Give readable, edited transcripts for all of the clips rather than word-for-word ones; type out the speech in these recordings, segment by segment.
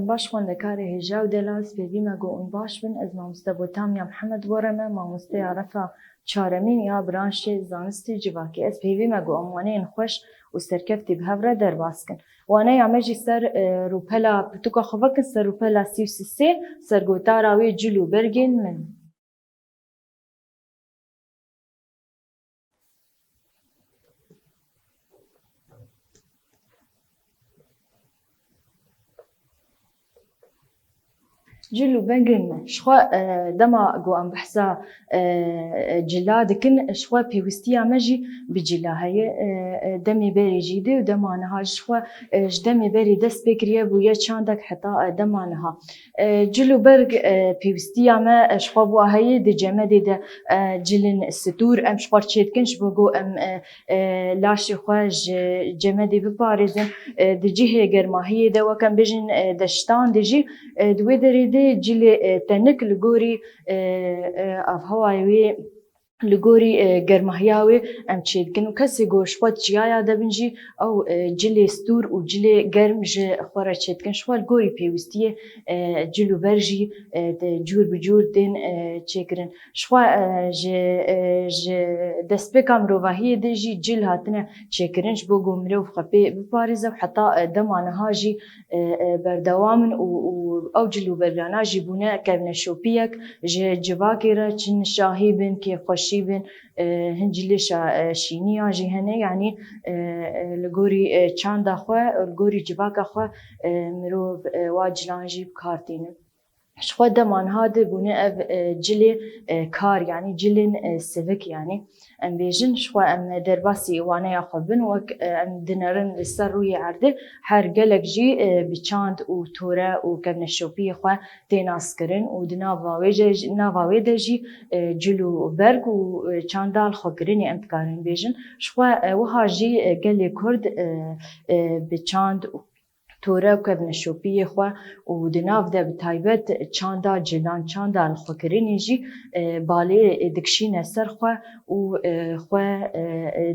باش خوان لكاري هجاو دلاس بيما جو اون باش بن از مامستبوتاميا محمد ورمه مامسته عرفه چارمین یا برانش زانستی جواکی از بيما جو اموانين خوش و سرکفتی بهوره در باسکن وانه یامجی سر روپلا پتوکا خوبکن سر روپلا 33 سرگوتاراوی جلو برگین من جلو بنجن شخوا دما جو ام بحسا جلادكن شخوا بيوستيا مجي بجلا هي دمي بيري جيدي ودما نها شخوا جدمي بيري دست بكريه بويا چاندك حتى دما نها جلو برج بيوستيا ما شخوا بو هي دي جمدي ده جلن الستور ام شخوا تشيتكنش بوغو ام لاشي خوا جمدي ببارزن دي جهه گرماهي ده وكان بجن دشتان دجي دوي دري جلي تنك لغوري اف هواي لغوري گرمهياوي ام تشيدكن وكسي گوش خود جيايا دبنجي او جلي ستور و جلي گرم ج خورا تشيدكن شوال گوري بيوستيه جلو برجي جور بجور دين تشيكرن شوا ج دسبكام روواهي دجي جل هاتنا تشيكرنش بو گومرو خبي بباريزه حتى دمانها جي بردوامن و او جلو برلانا جيبونا كابن شوبيك جواكيرا چن شاهيبن كيف خشيبن هنجلي شينيا جهنه يعني لغوري چاندا خو لغوري جواكا خو مرو واجلانجي بكارتين شخوا دمان هذا بناء جلي كار يعني جلين سيفيك يعني ام بيجن شخوا ام درباسي وانا ياخذن وك ام دنرن لسر روي عرضه هر قلق جي بچاند و توره و كبن الشوبي خوا تيناسكرن و ناواويجي جي جلو برق و چاندال خوكرني امتكارن بيجن شخوا وها جي قلي كرد بچاند توره و کبن شوپی خوا و دناف ده بتایبت چاندا جلان چاندا الخوکرینی جی بالی دکشین سر خوا و خوا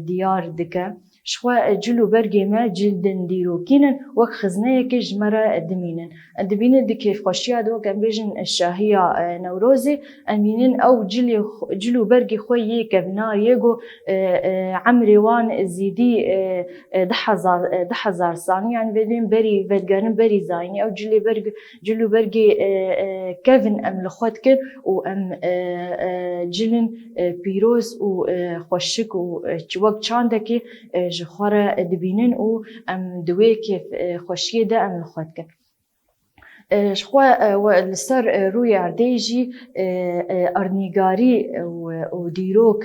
دیار دکه شخوا جلو برگی ما جلدن دیروکینن وک خزنه یکی جمره دمینن دمینن دکیف خوشیاد وک بیجن الشاهیه نوروزی امینن او جلو برگی خوی یک بنار یگو عمری وان زیدی 10,000 سانی یعنی بدین بری ودگرن بری زاینی او جلو برگی کevin ام لخوت کر و ام جلن پیروز و خوشک و وک چاندکی جخوره دبینن و ام دوی کیف خوشیه ده ام لخوت کر شخوا والسر روي عرديجي أرنيغاري وديروك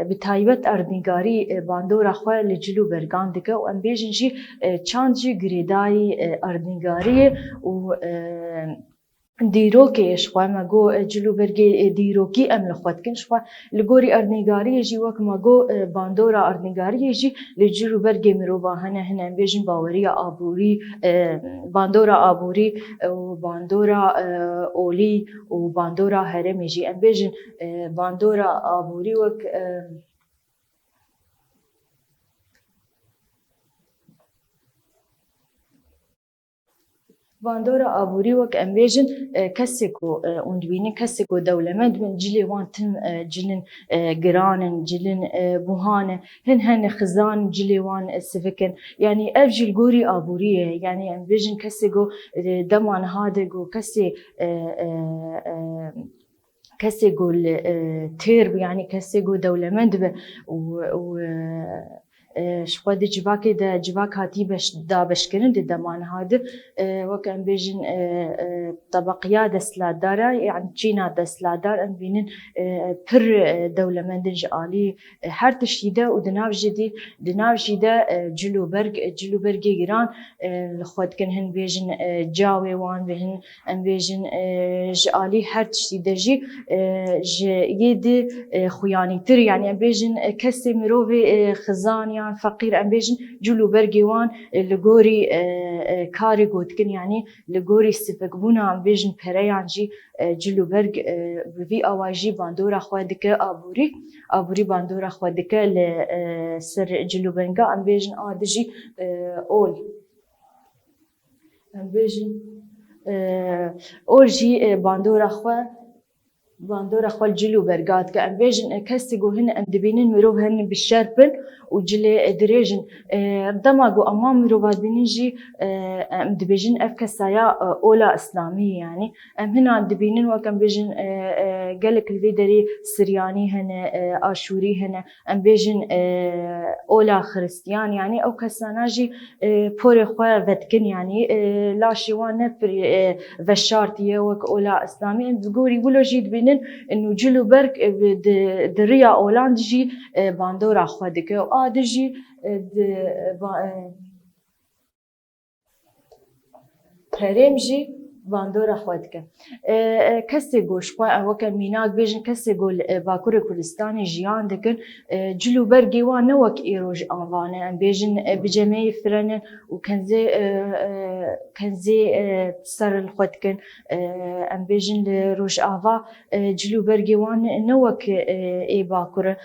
بتايبت أرنيغاري باندورا خوا لجلو برغاندكا وأم بيجنجي چاندجي غريداي أرنيغاري و دیروکی شخوا مگو جلو برگی دیروکی ام لخوت کن شخوا لگوری ارنیگاری جی وک مگو باندورا ارنیگاری جی لجلو برگی مروبا هنه بیجن باوریا آبوری باندورا آبوری و باندورا اولی و باندورا هرمی جی ام بیجن باندورا آبوری وک باندورا آبوری وک امبیجن کسی کو اندوینی کسی کو دولمند من جلی وان تم جلن گرانن جلن بوهانه هن خزان جلی وان سفکن يعني افجل گوری آبوریه يعني امبیجن کسی کو دمان هاده کو کسی گول تير يعني كسي جو دولمند و شخوا دي جواكي دا جواك هاتي باش دا بشكرن دي دمان هاد وكان بيجن طبقيا دسلادارا يعني جينا دسلادار ان بينن پر دولمندن جالي هر تشيده ودناف جيده جلو برگي جران لخوت كن هن بيجن جاوي وان بهن ان بيجن جالي هر تشيده جي يدي خوياني تر يعني بيجن كسي مروفي خزانيا فقير ام بيجن جلو برگي وان لغوري كاري گوتكن يعني لغوري استفقبونا ام بيجن پريان جي جلو برگ بي اواجي باندورا خوادك آبوری باندورا خوادك لسر جلو بنگا ام بيجن آدجي اول ام بیژن اورجی باندورا خوال جلو برگات که ام بیژن کسی گو هن ام دبینن مرو هن بشربن و جل دريجن دماغو أمام مروبات بينجي دبيجن أف كسايا أولى إسلامية يعني هنا دبينن وكم بيجن قالك الفيدري سرياني هنا آشوري هنا أم بيجن أولى خريستيان يعني أو كساناجي بوري خواه فتكن يعني لا شوان نفر فشارتيه وك أولى إسلامية بقولي ولو جيد بينن إنه جلو برك دريا أولاندجي باندورا خوادك دجي هرمجي باندورا خوادك كسي گوش خوا وكا ميناك بيجن كسي گول باكور كردستاني جيان دكن جلو برگي وان نوك ايروج انوانا بيجن بجمعي فرن وكنزي سر الخوادكن ام بيجن لروج آوا جلو برگي وان نوك اي باكور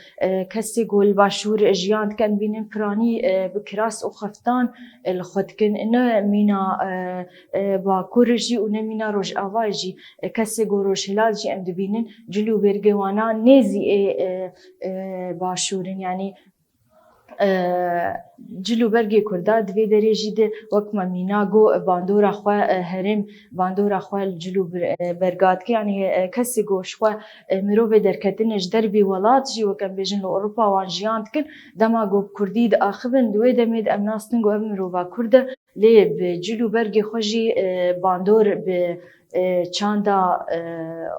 كسي گول باشور جيان دكن بينن فراني بكراس وخفتان الخوادكن انه مينا باكور جي نمينا روج آواجي كسي روج هلال جي ام دبينن جلو برگوانا نيزي باشورن يعني جلو برگی کرده دوی درجی ده وقت میناگو باندورا خوا هرم باندورا خوا جلو برگات که یعنی کسی گوش خوا مروه درکتنش دربی ولات جی وکم بیجن لأوروپا وان جیاند کن دماغو کردی ده آخبن دوی دمید ام ناستنگو ام مروه کرده لی بجلو برگی خوشی باندور به چاندا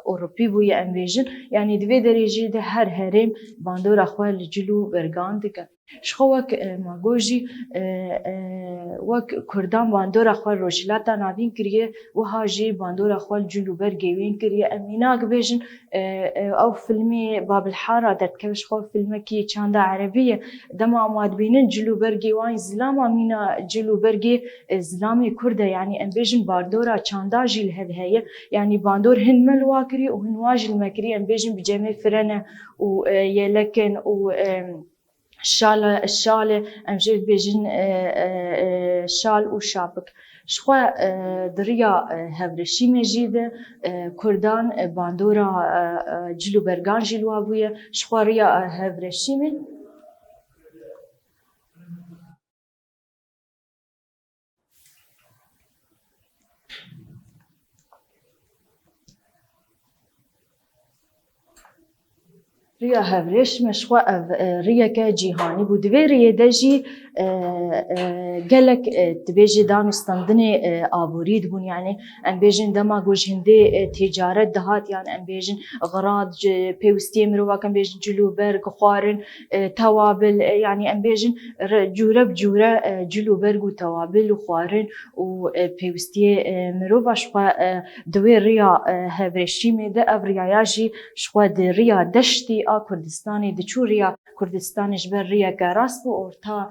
أوروبي بويا ام بیجن یعنی دوی درجی ده هر هرم باندورا خوا جلو برگاند که شخوك ماجوجي وك كردان باندورا خوال روشلاتا نابين كريه وهاجي باندورا خوال جلو برگي وين كريه اميناك بيجن او فيلمي باب الحارة دتكوش خو فيلمي كي چاندا عربية دما اماد بينن جلو برگي وين زلاما مينا جلو برگي زلامي كرده يعني ام بيجن باندورا چاندا جيل هذه يعني باندور هن ملواكري وهن واجل مكري ام بيجن بجمع فرنة ويلكن و الشالة أمجد بيجن شال وشابك شخوا دريا هفرشي مجيدة كردان باندورا جلو برگان جلو أبويا شخوا ريا هفرشي من ريا هفرش مشخوا ريا كجيهاني بودوي ريا دجي قالك تبيجي دانستاندني آبوريد بون يعني ام بيجن دما جوج هندي تجارة دهات يعني ام بيجن غراض بيوستي مروا كم بيجن جلو برق خوارن توابل يعني ام بيجن جورة بجورة جلو برق وتوابل وخوارن وبيوستي مروا شخوا دوي ريا هفرشي ميدا افريا ياجي شخوا ريا دشتي كردستاني دچوريا كردستاني جبر ريا كراس بو اورتا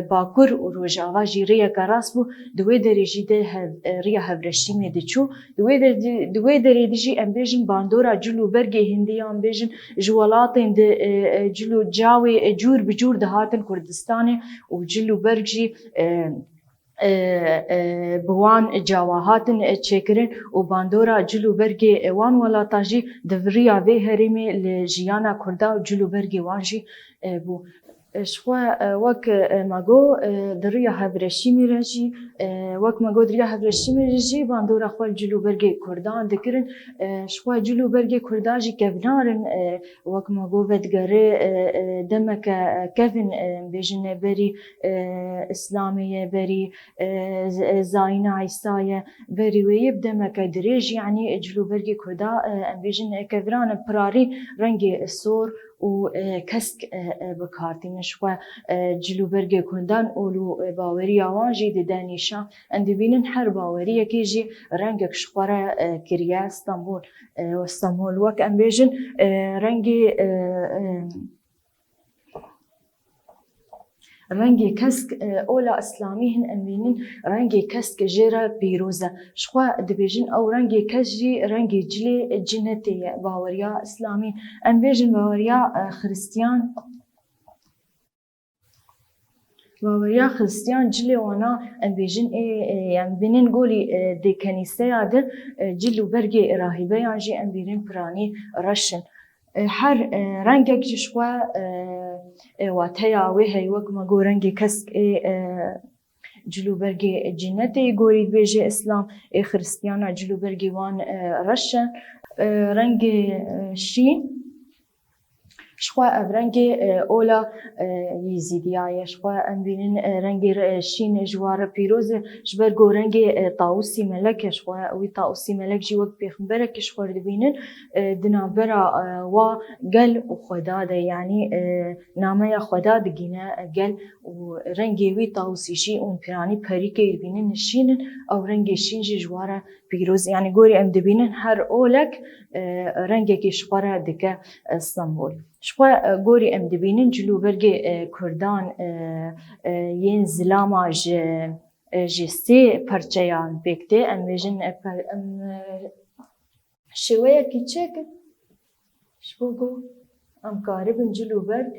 باكور وروجاوا جي ريا كراس بو دوي درجي ده ريا هفرشي مي دچو دوي درجي ام بيجن باندورا جلو برگي هندي ام بيجن جوالاتين د جلو جاوي جور بجور دهاتن كردستاني وجلو برگي بوان جواهاتن تشكرن وباندورا جلو برگي وان ولا تاجي دفريا في هرمي لجيانا كردا جلو برگي وانجي بو شخوا وك ماغو دريا هفرشي ميرجي وك ماغو دريا هفرشي ميرجي باندورا خوال جلو برگي كردان دكرن شخوا جلو برگي كرداجي كفنارن وك ماغو بدگره دمك كفن بيجن بري اسلاميه بري زاينا عيسايه بري ويبدمك دريج يعني جلو برگي كردا بيجن كفران براري رنگي الصور و كسك بكارتين شوى جلو برگي كندان اولو باوري اوانجي دي دانيشا اندي بينن حر باوري كيجي رنگك شخورة كريا اسطنبول واسطنبول وك ام بيجن رنگي رنگی کسک اولا اسلامی هن امینن رنگی کسک جرا پیروزه شخوا دبیجن او رنگی کسجی رنگی جلی جنتی باوریا اسلامی ام بیجن باوریا خریستیان باوریا خریستیان جلی وانا ام بیجن یعنی بینن گولی دی کنیسه یاد جلو برگی راهبه یانجی ام بیرن پرانی رشن هر رنگك جشوا واتيا وهي وكما جو رنگي كسك جلو برگي جنتي گوري بيجي اسلام خريستيانا جلو برگي وان رشن رنگي شين شخوا رنگي اولا يزيديا شخوا ام بينن رنگي شين جوار بيروز جبر جو رنگي طاوسي ملك شخوا وي طاوسي ملك جي وقت بيخبرك شخوا دبينن دنابرا و قل وخدا ده يعني نامه خدا دقينا قل ورنگي وي طاوسي شي اون بيراني بريكي دبينن شينن او رنگي شين جي جوار بيروز يعني جوري ام دبينن هر اولك رنگي كي شخوا دكا اسطنبول شخوا گوری ام دبینن جلو برگی کردان ین زلاما جسته پرچیان بکته ام بیجن ام شویه کی چک شو گو ام کاربن جلو برگ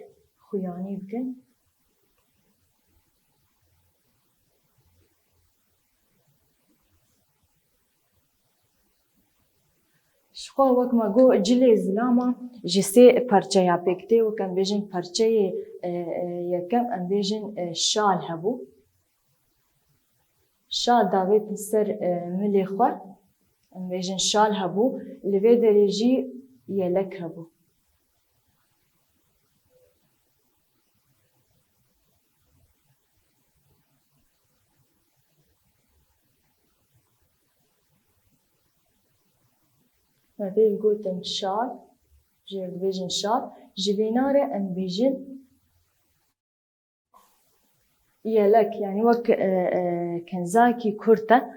خویانی بکن شخوا وقت ما جو جلی زلاما جسته پرچه پکته و کم بیجن پرچه یکم ام بیجن شال هبو شال داوید سر ملی خوا ام بیجن شال هبو لوی درجی یلک هبو ما بين قوتن شال جير بيجن شال جبينارة ام بيجن يلك يعني وك كنزاكي كورتا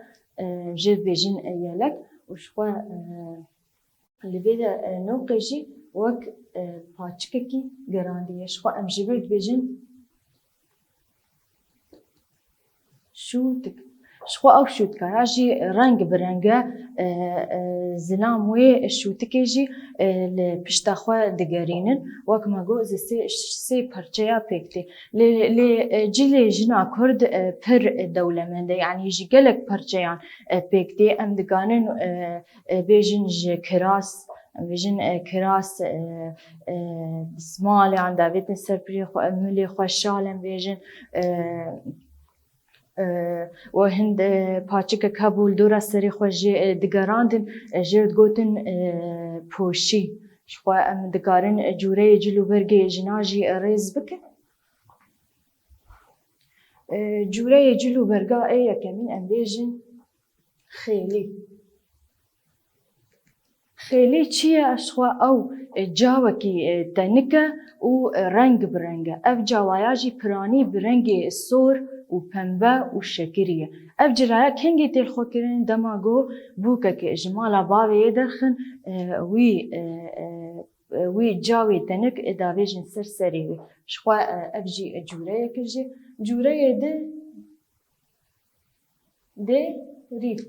جير بيجن يلك وشوا اللي بيدا نوقجي وك باتشككي جراندية شوا ام جبرت بيجن شوتك شخوا او شوت كاراجي رنگ برنگه زلام وی شوتكي جي لبشتاخوا دگرينن وك ما جو سي پرچيا پكتي لجيلي جنا كرد پر دولمنده يعني جي گلك پرچيان پكتي ام دگانن بيجن كراس بيجن كراس سمال عند دافيد سربري خو ملي خوشالم بيجن وهند پاچک کابل دورا سری خوژی دگراندن جرد گوتن پوشی شخوا ام دگارن جوره جلو برگی جناجی ریز بکن جوره جلو برگا ايه كمين ام بيجن خيلي چیه اشخوا او جاوكي تنكه و رنگ برنگه اف جاوایاجی پرانی برنگ سور و پنبه و شکریه اف جرایا کنگی تیل خوکرین دماغو بوکه که اجمالا باوی درخن وی جاوی تنک اداویجن سر سریوی شخوا اف جی جوره کرجی جوره ده ریف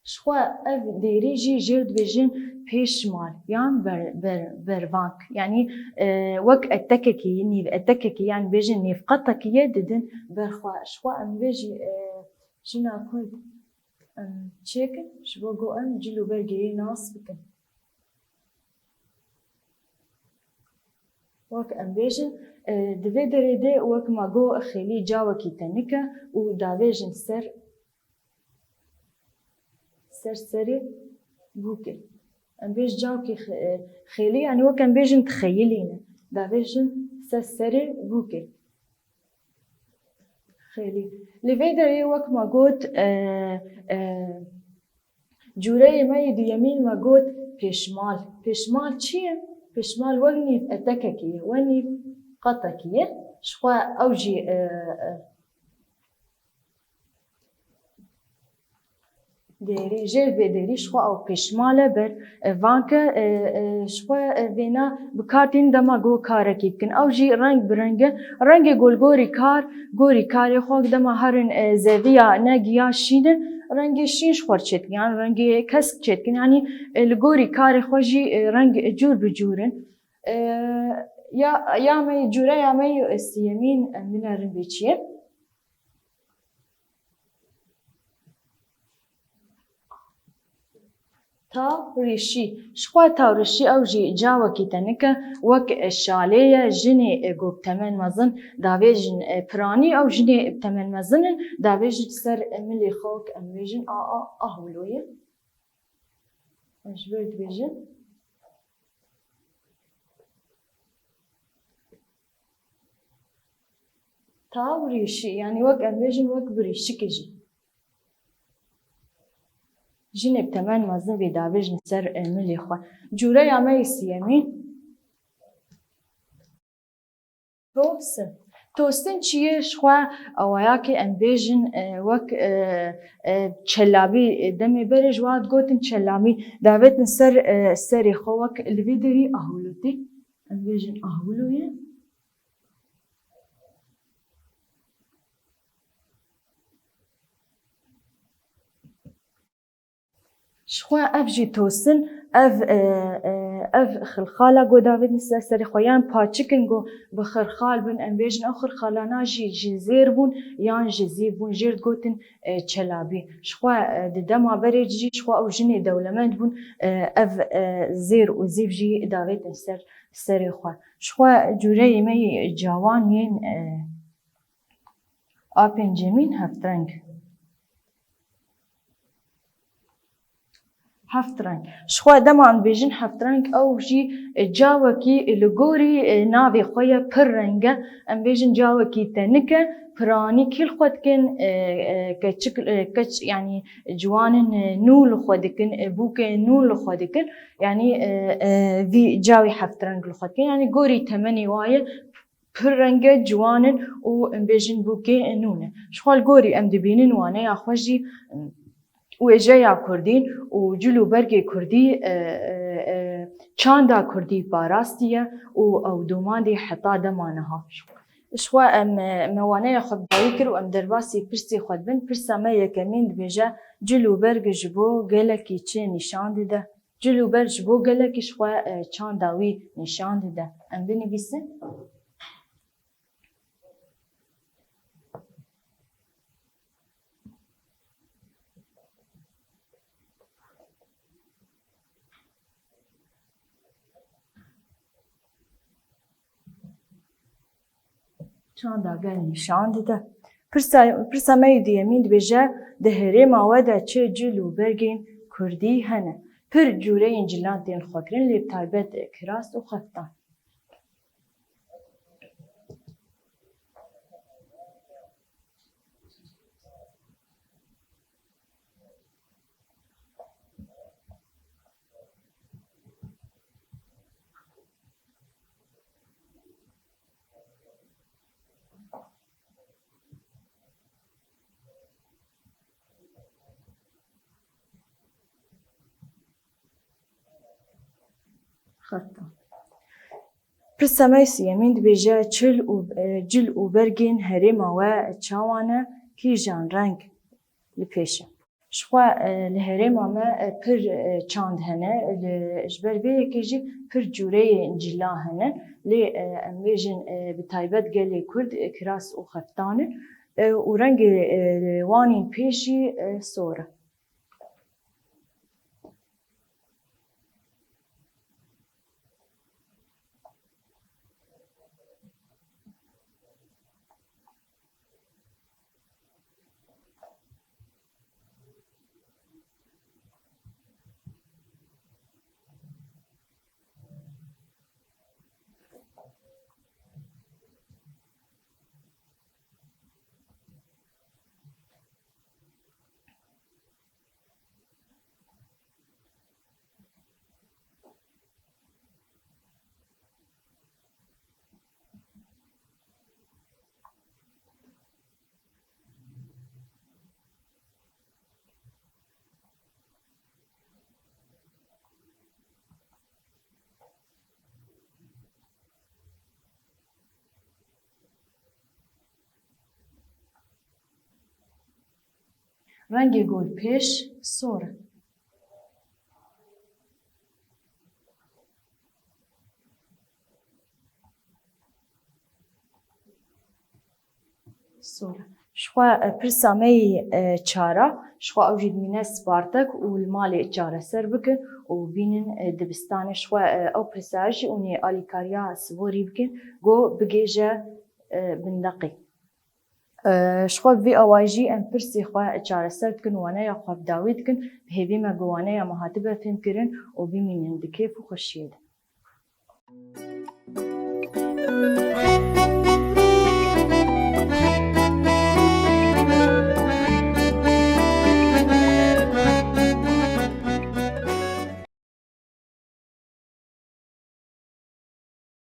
شخوا اف دیری جی جرد بیجن پیشمال یان بروانک یعنی وک اتککی یعنی بیجن نیفقتکیه ددن برخوا شخوا ام بیجی جنا کود چکن شبو گو ام جلو برگی ناس بکن وك ام بيجن دوی دريده وك ما جو خيلي جاوكي تنكه و داويجن سري بوكي ام بيج جاوكي خيلي يعني وك ام بيجن تخيلين داويجن سري بوكي خيلي لفي دري وك ما قوت جوري ما يدو يمين ما قوت بيشمال چيه؟ بشمال وني اتككي وني قطكي شخوا اوجي ديري جلبي ديري شخوا او بشماله بر فانكا شخوا فينا بكارتين دما جو كاركي كن اوجي رنگ برنگه رنگ گوري كار خوك دما هرن زاوية ناگيا شينه رنگ شين شخور چتكن يعني رنگ كسك چتكن يعني الگوري كار خوجي رنگ جور بجورن يا مي جوره يا مي استيمين من رنبيچيه تا ریشی شخوا تا ریشی او جی جاوه کی تنکه وک شالیه جنی گوب تمن مزن داویجن پرانی او جنی تمن مزن داویجن سر ملی خوک امویجن آهولویه مجبور دبیجن تا ریشی یعنی وک امویجن وک بریشی کجی جنی تمن مزن وی داویجن سر ملی خو جوره یا میسیمی توستن چیه شخوا اویا که انبیجن وک چلابی دمی برج واد گوتن چلابی داویتن سری خو وک الویدری اهولوتی انبیجن اهولویه شخوا اف جی توستن اف خلخالا گو داوید نسا سری خویان پاچکن گو بخرخال بن انبیجن او خرخالانا جی زیر بون یان جی زیر بون جیرد گوتن چلابی شخوا دما بری جی شخوا او جنی دولمند بون اف زیر و زیف جی داوید نسر سری خوا شخوا جوره یمی جوان ین آپین جمین هفترنگ هفت رنگ شخوا دمان بیجن هفت رنگ او جی جاوه کی لگوری ناوی خویا پر رنگه ام بیجن جاوه کی تنکه پرانی کل خود کن کچ یعنی جوانن نول خود کن بوک نول خود کن یعنی وی جاوی هفت رنگ خود کن یعنی گوری تمنی وایه پر رنگه جوانن و ام بیجن بوک نونه شخوا گوری ام دبینن وانه یا خوشی و اجرای کردین و جلو برگ کردی چاندا کردی باراستیه و او دومان دی حتا دمانها شوا موانه خود دایی کر و ام درباسی پرسی خود بین پرسا ما یکمین دبیجه جلو برگ جبو گلکی چه نشان دیده جلو برگ جبو گلکی شوا چانداوی نشان دیده ام بینی بیسن چاندا گل نشان دیده پرسا ما دیمین دبیجه ده هرما ودا چه جلو برگین کردی هنه پر جوره انجلان دین خوکرین لیب تایبت کراس و خفتان خطا پرسا ما سیمین دبیجه جل و برگین هرما و چاوانه کی جان رنگ لپیشه شخوا لهرما ما پر چاند هنه لجبر بیه که جی پر جوره انجلا هنه لی امیجن بتایبت گلی کرد کراس و خفتانه و رنگ وانین پیشی سوره رنگ گل پیش سوره سوره شخوا پرسا می چارا شخوا اوجد مینه سپارتک و المال چارا سر بکن و بینن دبستان شخوا او پرساج اونی آلیکاریا سووری بکن گو بگیجه بندقی شخوا في أواجي أن برسي خوا تشارسرت كن وانا يا خوا بداويت كن بهبي ما جوانا يا مهاتبة فهم كرن وبيمين كيف وخشيد